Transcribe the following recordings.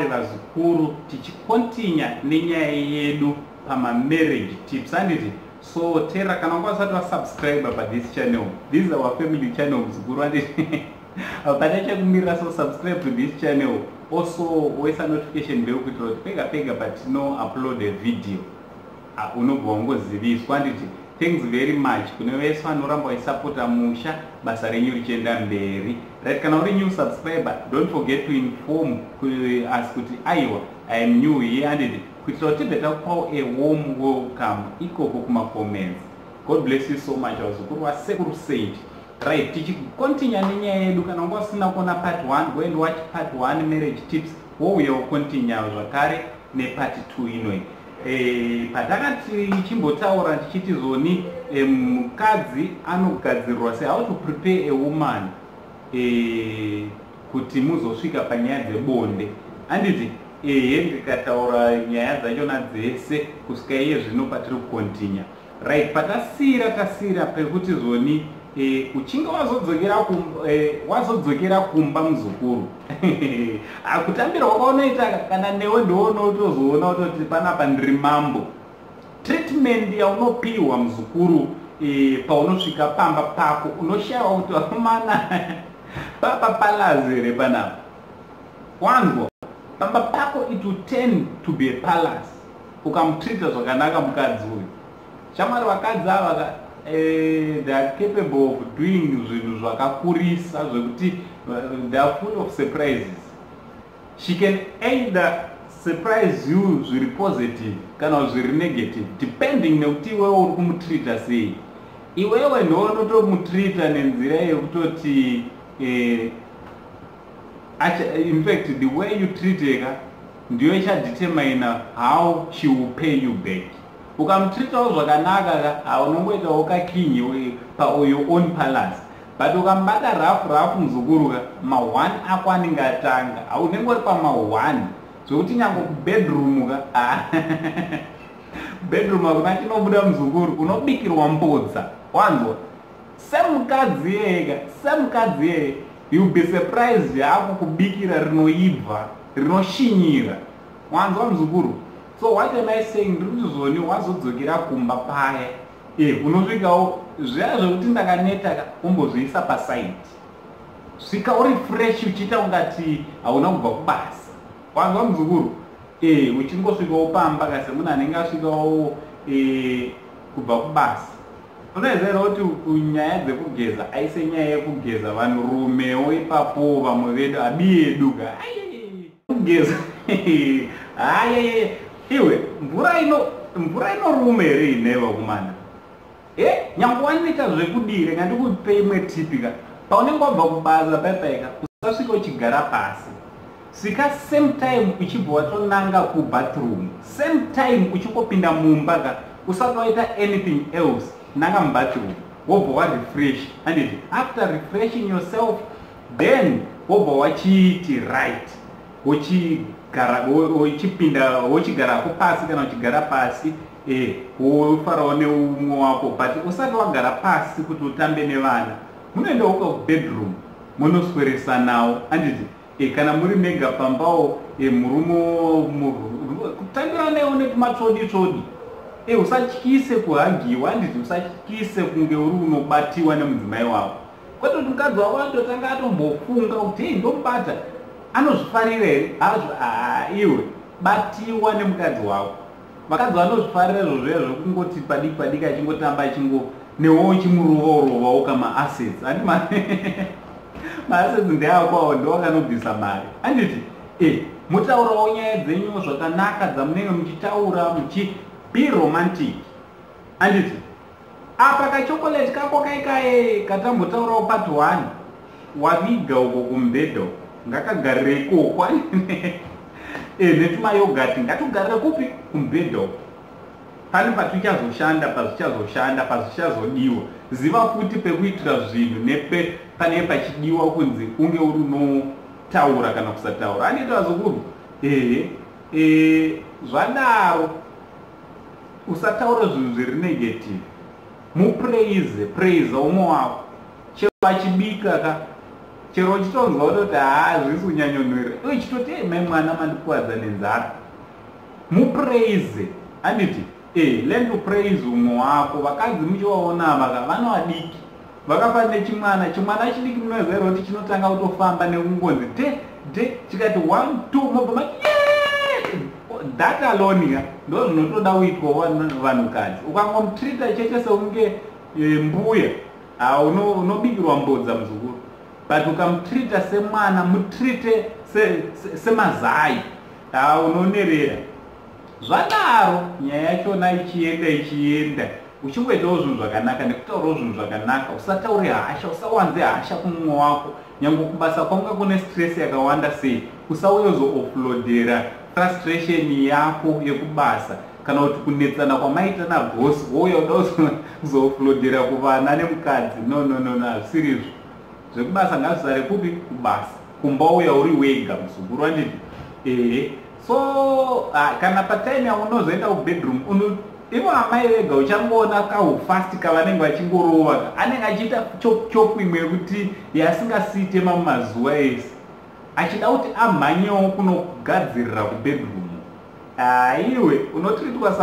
zvakare vazukuru tichikontinya nenyaya yedu pamamarriage tips handiti. So tera kana ungasati wasubscribe this channel, this is our family channel muzukuru handiti. Apana chakumirira, so subscribe to this channel, also wesa notification bell kuitira kuti pega pega patino upload a video unobva wangoziviswa handiti. Thanks very much kune vese vanoramba vaisapota musha basa renyu richienda mberi. Right, kana uri new subscriber, don't forget to inform us kuti aiwa I am new here handiti, kuitira kuti tibve takupawo a warm welcome ikoko kuma comments. God bless you so much vazukuru vasekuru said. Right, tichikontinya nenyaya yedu. Kana unga usina kuona part 1, go and watch part 1 marriage tips, wouya ukontinya zvakare nepart 2 inoi. Patakati chimbotaura tichiti zoni mukadzi anogadzirwa sei, how to prepare a woman kuti muzosvika panyaya dzebonde handiti. Ndikataura nyaya dzachona dzese kusvika iye zvino patiri kukontinya. Right, tasira pekuti zoni uchinge wazodzokera kumba muzukuru akutambira wakaonoita kana newe ndoonotozoona kutoti panapa ndiri mambo. Treatment yaunopiwa muzukuru paunosvika pamba pako unoshayiwa kuti vamana papa palazere panapa wanzwa. Pamba pako it will tend to be a palace ukamutreata zvakanaka mukadzi uyu. Shamwari vakadzi ava they are capable of doing zvinhu zvakakurisa zvekuti they are full of surprises. She can either surprise you zviri positive kana zviri negative depending nekuti iwewe uri kumutreata sei. Iwewe ndoonotomutreata nenzira yekutoti in fact the way you treat her ndiyo ichadetermine how she will pay you back. Ukamutreatawo zvakanaka unongoitawo kakinyi your own palace, but ukambata rafu muzukuru ma1 ako anenge atanga haunenge uri pama1 zvokuti nyange kubedroom bedroom akuna chinobuda muzukuru unobikirwa mbodza wanzwa. Semukadzi yeye you be surprised yako kubikira rinoibva rinoshinyira wanzwa muzukuru. So what am I saying? Ndiri zoni wazodzokera kumba paya unosvikawo zviya zvekuti ndakaneta umbozviisa paside, svika uri fresh uchiita ungati hauna kubva kubasa wanzwa muzukuru. Uchingosvikawo pamba kasemunhu anenge asvikawo kubva kubasa. Unoziva kuti nyaya dzekugeza aise nyaya yekugeza vanhurumewo ipapo vamwe vedu abi edu kugeza iwe mvura inorume here ineva kumana. Nyange wanoita zvekudire ngandikupe imwe tipika. Paunenge wabva kubasa paipaika usasvika uchigara pasi, svika same time uchibva watonanga kubathroom, same time uchingopinda mumba usati waita anything else nanga mubathroom wobva warefresh handiti. After refreshing yourself then wobva wachiti right wochigara pasi kana uchigara pasi wofarawo neumwe wako, but usati wagara pasi kuti utambe nevana munoendawo kubedroom munosweresanawo handiti. Kana muri mega pambawo murumo kutambira newo netumatsodi usatyise kuhagiwa handiti, usatyise kunge uri unobatiwa nemudzimai wako. Kwete kuti mukadzi wako atotanga atombofunga kuti ndomubata anozvifarira here iwe batiwa nemukadzi wako. Vakadzi vanozvifarira zvozviya zvekungoti padiki padiki achingotamba newo chimurovarovawo kama-assets handi ma-assets ndeakwawo ndowakanobvisa mari handiti. Mutaurawo nyaya dzenyu zvakanaka dzamunenge muchitaura be romantic handiti. Apa kachokoleti kako kaikaye katambotaurawo part 1 waviga uko kumbedha ngakagarire ikoko netumayogati ngatugarire kupi kumbedha uko. Pane patichazoshanda pazvichazodiwa. Ziva futi pekuitira zvinhu pane pachidiwa kunzi unge uri unotaura kana kusataura handiti vazukuru. Zvadaro usataura zvinhu zviri negative, praise umwe wako chero achibika chero uchitonzwa kuti hazvisi kunyanyonwira uchitoti mai mwana mandikuwadza nenzara mupraise handiti learn to praise umwe wako. Vakadzi muchivaona vaka vanovadiki vakafanira chimwana chidiki munoziva kuti chinotanga kutofamba nekungonzi de chikati 1 2 mobva that alone ndo zvinotoda kuitwa vanhukadzi. Ukangomutreata chete sekunge mbuya unobikirwa mbodza muzukuru, but ukamutreata semwana mutreate semazai unonerera. Zvadaro nyaya yachona ichienda uchingoitawo zvinhu zvakanaka nekutaurawo zvinhu zvakanaka. Usataure hasha, usawanze hasha kumumwe wako. Nyange kubasa kwanga kune stress yakawanda sei, usauye offloadera frustration yako yekubasa kana kuti kunetsana kwamaita nabosi wouya uda kuzoffloadera kuvana nemukadzi. No, serious. Zvekubasa ngazvisare kupi kubasa, kumba uya uri wega muzukuru wanditi. So kana patime yaunozoenda kubedroom ivo amai vega uchangoona kahufasti kavanenge vachingorova anenge achiita chop imwe yekuti yasingasitema mumazuva ese achida kuti amhanyewo kunogadzirira kubedroom. Iwe unotritwa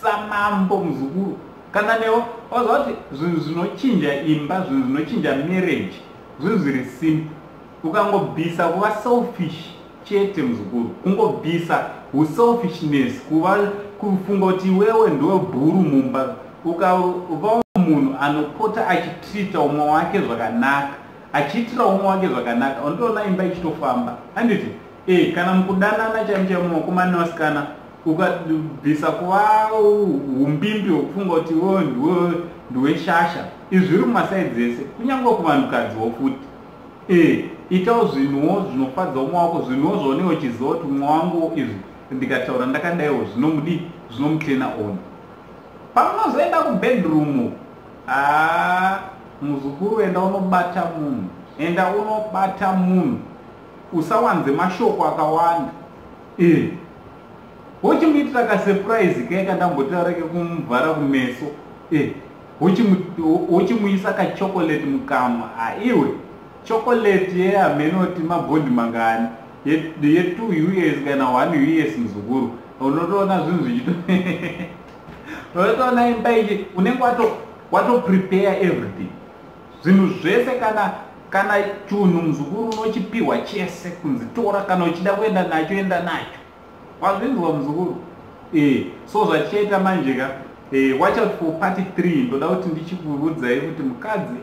samambo muzukuru. Kana newo waziva kuti zvinhu zvinochinja imba, zvinhu zvinochinja marriage zvinhu zviri simple. Ukangobvisa kuva selfish chete muzukuru, kungobvisa selfishness, kufunga kuti wewe ndiwe bhuru mumba, ukava munhu anopota achitreata umwe wake zvakanaka, achiitira umwe wake zvakanaka, unotoona imba ichitofamba. Handiti kana mukudanana chaimuchai mumakomana nevasikana ukabvisa kuva umbimbi hwekufunga kuti wewe ndiwe shasha, izvi zviri mumasaidzi ese, kunyange kuvanhukadzi futi. Itawo zvinhuwo zvinofadza umwe wako, zvinhuwo zvaunenge uchiziva kuti umwe wangu izvi ndikataura ndakadaiwo zvinomutena on. Pamunozoenda kubedroom muzukuru enda unobata munhu, usawanze mashoko akawanda. Uchimuitira kasurprise kaya kandambotaureke kumuvhara kumeso, uchimuisa kachokolate mukamwa. Iwe chocolate yeamenoti mabhondi mangani ye 2 US kana 1 US muzukuru, unotoona zvinhu zvichito unotoona imba ichi unenge prepare everything. Zvinhu zvese kana chunhu muzukuru unochipiwa chese kunzi tora, kana uchida kuenda nacho enda nacho. Wazvinzwa muzukuru? So zvachiita manjeka watch out for part 3. Ndoda kuti ndichikuudzai kuti mukadzi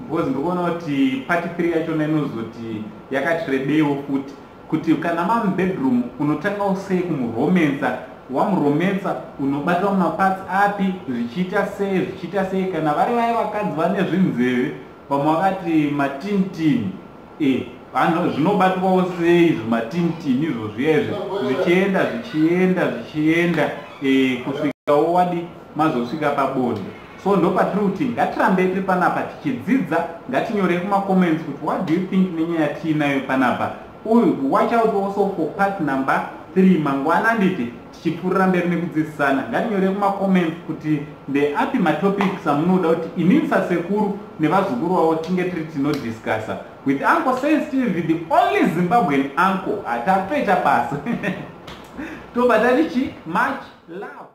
because ndikuona kuti part 3 yachona inozoti yakati rebeiwo futi, kuti kana mamubedroom unotanga usei kumuromensa. Wamuromensa unobatwa mumapatsi api, zvichiita sei. Kana vari vaye vakadzi vane zvinzeve vamwe vakati matintini, zvinobatwawo sei zvimatintini izvo zviyezve zvichienda kusvikawo wadi mazosvika pabonde. So ndo patiri kuti ngatirambe tiri panapa tichidzidza, ngatinyorei kumacomments kuti what do you think nenyaya yatiinayo panapa. Watch out also for part number 3 mangwana nditi tichipfuurira mberi nekudzidzisana. Ngatinyorei kumacomments kuti ndeapi matopics amunoda kuti inini sasekuru nevazukuru vavo tinge tiri tinodiscussa with Uncle Sensitive, the only Zimbabwean uncle. Atapeta basa. Toba dadichi, much love.